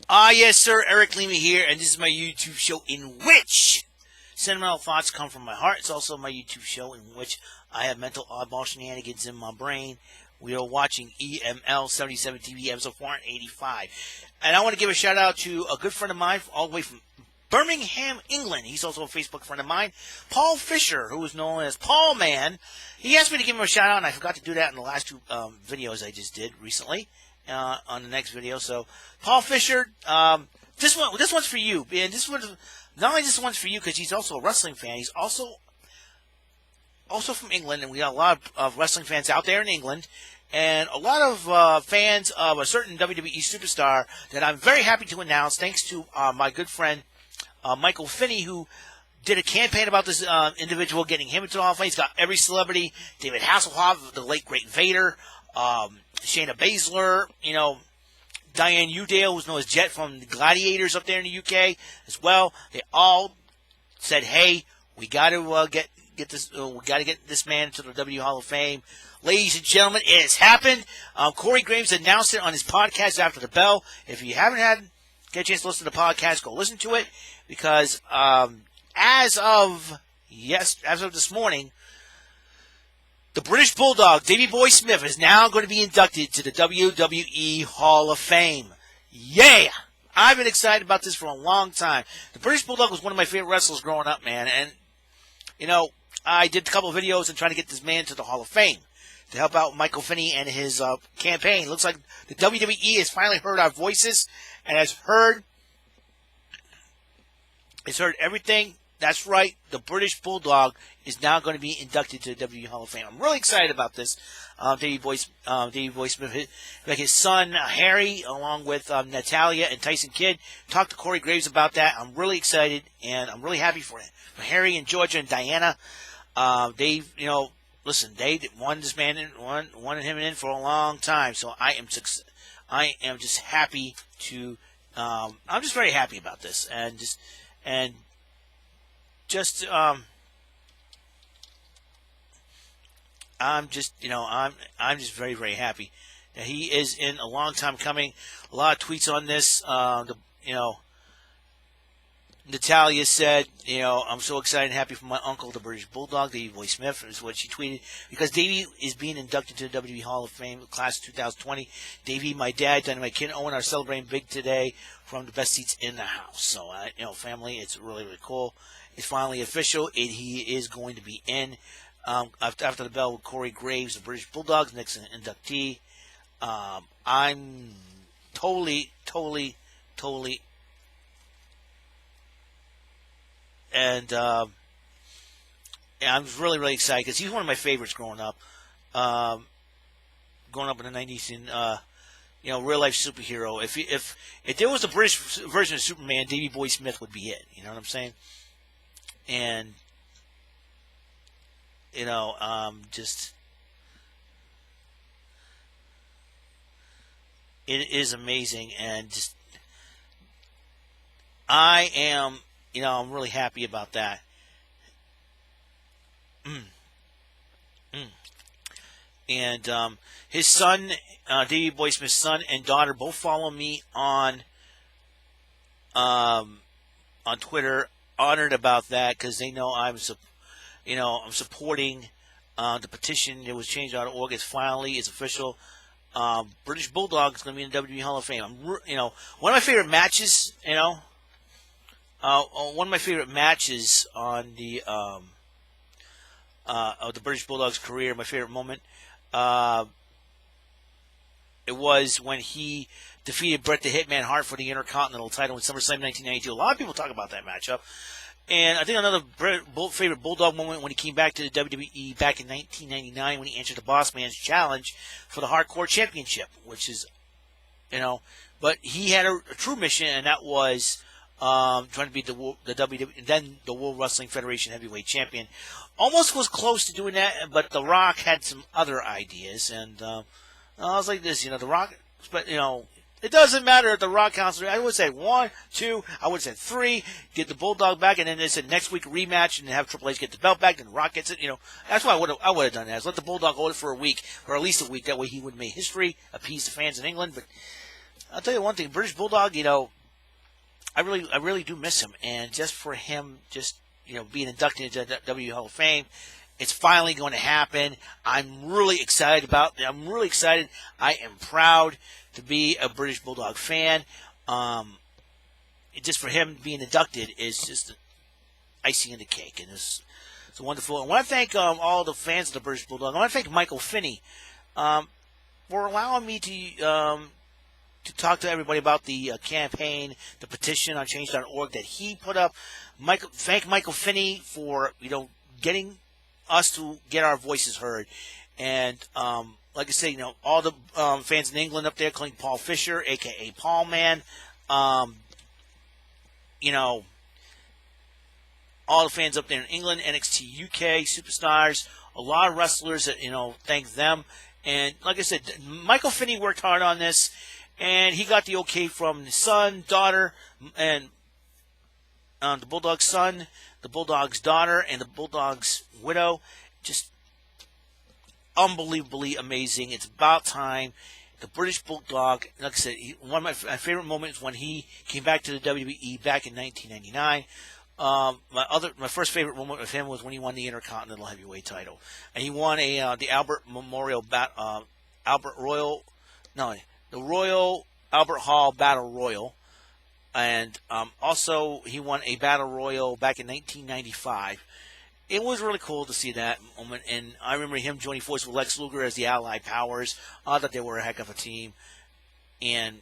Yes, sir. Eric Lima here, and this is my YouTube show in which sentimental thoughts come from my heart. It's also my YouTube show in which I have mental oddball shenanigans in my brain. We are watching EML77 TV episode 485. And I want to give a shout out to a good friend of mine all the way from Birmingham, England. He's also a Facebook friend of mine, Paul Fisher, who is known as Paul Man. He asked me to give him a shout out, and I forgot to do that in the last two videos I just did recently. On the next video. So, Paul Fisher, this one's for you. And not only this one's for you because he's also a wrestling fan. He's also from England, and we got a lot of wrestling fans out there in England, and a lot of fans of a certain WWE superstar that I'm very happy to announce, thanks to my good friend Michael Finney, who did a campaign about this individual, getting him into the Hall of Fame. He's got every celebrity: David Hasselhoff, the late great Vader, Shayna Baszler, Diane Udale, who's known as Jet from the Gladiators up there in the UK as well. They all said, "Hey, we got to get this. We got to get this man to the W Hall of Fame." Ladies and gentlemen, it has happened. Corey Graves announced it on his podcast After the Bell. If you haven't get a chance to listen to the podcast, go listen to it, because as of this morning, the British Bulldog, Davey Boy Smith, is now going to be inducted to the WWE Hall of Fame. Yeah! I've been excited about this for a long time. The British Bulldog was one of my favorite wrestlers growing up, man. And, I did a couple of videos and trying to get this man to the Hall of Fame to help out Michael Finney and his campaign. Looks like the WWE has finally heard our voices and has heard everything. That's right. The British Bulldog is now going to be inducted to the WWE Hall of Fame. I'm really excited about this. Davey Boy Smith, like his son Harry, along with Natalia and Tyson Kidd, talked to Corey Graves about that. I'm really excited, and I'm really happy for it. For Harry and Georgia and Diana, they wanted this man wanted him in for a long time. So I am just happy to. I'm just very happy about this, I'm just very, very happy that he is in a long time coming. A lot of tweets on this. Natalia said, I'm so excited and happy for my uncle, the British Bulldog, Davey Boy Smith, is what she tweeted, because Davey is being inducted to the WWE Hall of Fame, class of 2020. Davey, my dad, and my kid Owen are celebrating big today from the best seats in the house. So, family, it's really, really cool. It's finally official. He is going to be in after the bell with Corey Graves, the British Bulldogs, next inductee. I'm totally, and I'm really, really excited because he's one of my favorites growing up. Growing up in the 90s, and real life superhero. If there was a British version of Superman, Davey Boy Smith would be it. You know what I'm saying? And it is amazing, and I am, I'm really happy about that. And his son, Davey Boy Smith's son and daughter, both follow me on Twitter. Honored about that because they know I'm supporting the petition. It was changed out of August. Finally, it's official. British Bulldog is going to be in the WWE Hall of Fame. One of my favorite matches. One of my favorite matches on the of the British Bulldog's career. My favorite moment. It was when he defeated Bret the Hitman Hart for the Intercontinental title in SummerSlam 1992. A lot of people talk about that matchup. And I think another favorite Bulldog moment when he came back to the WWE back in 1999 when he answered the Boss Man's challenge for the Hardcore Championship, which is, but he had a true mission, and that was trying to beat the WWE, and then the World Wrestling Federation Heavyweight Champion. Almost was close to doing that, but The Rock had some other ideas, and I was like this, The Rock, but it doesn't matter if The Rock counts. I would say 1, 2, I would say 3, get the Bulldog back, and then they said next week rematch and have Triple H get the belt back, then The Rock gets it. That's why I would have done that. Is let the Bulldog hold it for a week, or at least a week. That way he would make history, appease the fans in England. But I'll tell you one thing, British Bulldog, I really do miss him. And just for him, just being inducted into the WWE Hall of Fame, it's finally going to happen. I'm really excited about it. I'm really excited. I am proud to be a British Bulldog fan. Just for him being inducted is just icing in the cake, and it's wonderful. I want to thank all the fans of the British Bulldog. I want to thank Michael Finney for allowing me to talk to everybody about the campaign, the petition on change.org that he put up. Thank Michael Finney for getting us to get our voices heard. And like I say, all the fans in England up there, including Paul Fisher, aka Paul Man, all the fans up there in England, NXT UK, Superstars, a lot of wrestlers that, thank them. And like I said, Michael Finney worked hard on this, and he got the okay from his son, daughter, and the Bulldog's son, the Bulldog's daughter, and the Bulldog's widow. Just unbelievably amazing. It's about time. The British Bulldog, like I said, one of my favorite moments when he came back to the WWE back in 1999. My first favorite moment with him was when he won the Intercontinental Heavyweight title, and he won the Albert Memorial the Royal Albert Hall Battle Royal, and also he won a Battle Royal back in 1995. It was really cool to see that moment, and I remember him joining forces with Lex Luger as the Allied Powers. I thought they were a heck of a team, and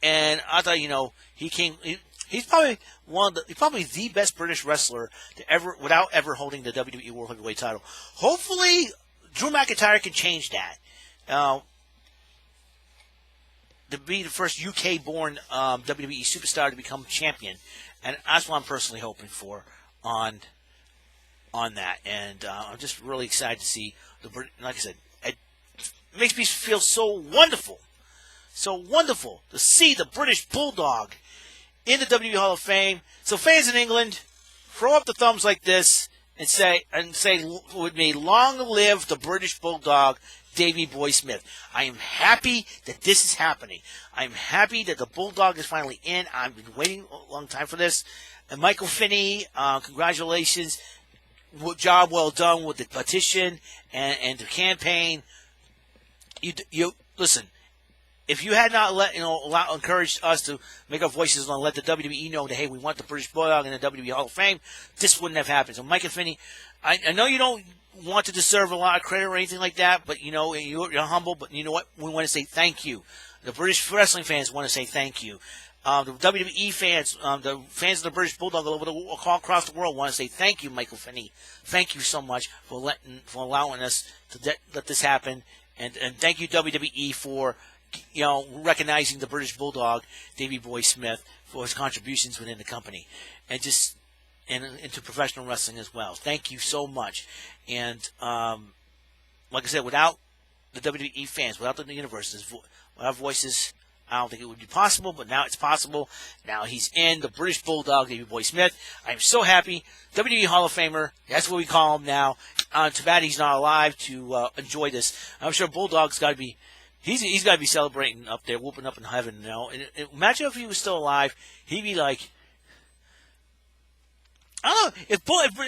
and I thought he's probably the best British wrestler without ever holding the WWE World Heavyweight title. Hopefully, Drew McIntyre can change that. To be the first UK-born WWE superstar to become champion, and that's what I'm personally hoping for on that. And I'm just really excited to see like I said, it makes me feel so wonderful to see the British Bulldog in the WWE Hall of Fame. So fans in England, throw up the thumbs like this and say with me, long live the British Bulldog, Davey Boy Smith. I am happy that this is happening. I'm happy that the Bulldog is finally in. I've been waiting a long time for this. And Michael Finney, congratulations. Job well done with the petition and the campaign. You listen. If you had not encouraged us to make our voices and let the WWE know that, hey, we want the British Bulldog in the WWE Hall of Fame, this wouldn't have happened. So Michael Finney, I know you don't want to deserve a lot of credit or anything like that, but you're humble. But you know what? We want to say thank you. The British wrestling fans want to say thank you. The WWE fans, the fans of the British Bulldog all across the world want to say thank you, Michael Finney. Thank you so much for allowing us to let this happen, and thank you WWE for recognizing the British Bulldog, Davey Boy Smith, for his contributions within the company, and into professional wrestling as well. Thank you so much. And like I said, without the WWE fans, without the universe, without voices, I don't think it would be possible, but now it's possible. Now he's in, the British Bulldog, Davey Boy Smith. I'm so happy. WWE Hall of Famer, that's what we call him now. Too bad he's not alive to enjoy this. I'm sure Bulldog's got to be, he's got to be celebrating up there, whooping up in heaven now. And imagine if he was still alive, he'd be like, I don't know, if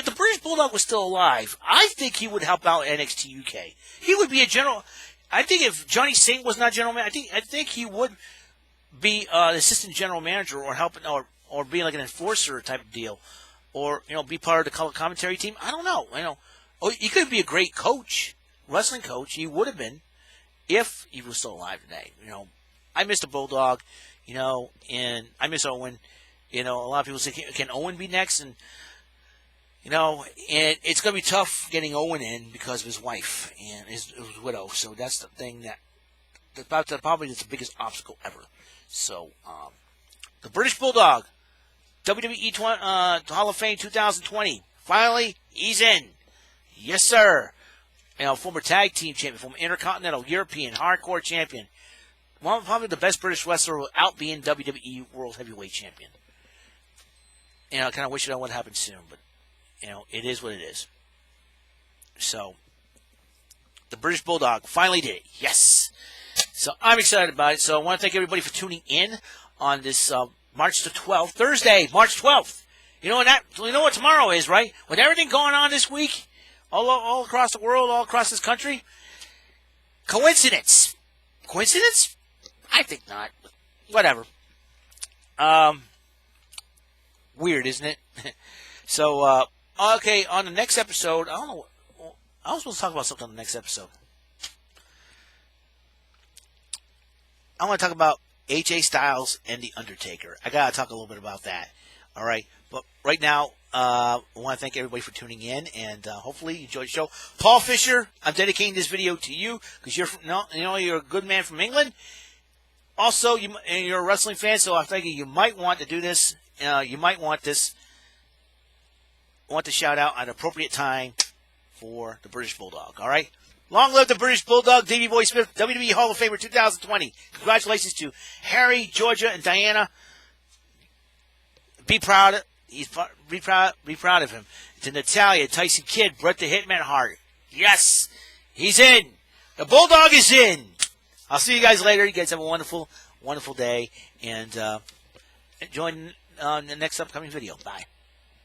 the British Bulldog was still alive, I think he would help out NXT UK. He would be a general. I think if Johnny Singh was not general manager, I think he would be an assistant general manager or helping or being like an enforcer type of deal, or be part of the color commentary team. I don't know. He could be a great coach, wrestling coach. He would have been if he was still alive today. I miss the Bulldog, and I miss Owen. A lot of people say, can Owen be next? And and it's going to be tough getting Owen in because of his wife and his widow. So that's the thing that's probably the biggest obstacle ever. So the British Bulldog, WWE Hall of Fame 2020. Finally, he's in. Yes, sir. Former tag team champion, former Intercontinental, European, Hardcore champion. Probably the best British wrestler without being WWE World Heavyweight Champion. I kind of wish it would happen soon, but it is what it is. So the British Bulldog finally did it. Yes. So I'm excited about it. So I want to thank everybody for tuning in on this March the 12th, Thursday, March 12th. You know what tomorrow is, right? With everything going on this week, all across the world, all across this country. Coincidence? Coincidence? I think not. Whatever. Weird, isn't it? So, okay, on the next episode, I don't know. I was supposed to talk about something on the next episode. I want to talk about AJ Styles and The Undertaker. I got to talk a little bit about that. All right. But right now, I want to thank everybody for tuning in, and hopefully you enjoyed the show. Paul Fisher, I'm dedicating this video to you because you're a good man from England. Also, you're a wrestling fan, so I think you might want to do this. You might want this. Want to shout out at an appropriate time for the British Bulldog. All right. Long live the British Bulldog, Davey Boy Smith, WWE Hall of Famer 2020. Congratulations to Harry, Georgia, and Diana. Be proud. Be proud of him. To Natalia, Tyson Kidd, Bret the Hitman Hart. Yes, he's in. The Bulldog is in. I'll see you guys later. You guys have a wonderful, wonderful day, and join the next upcoming video. Bye.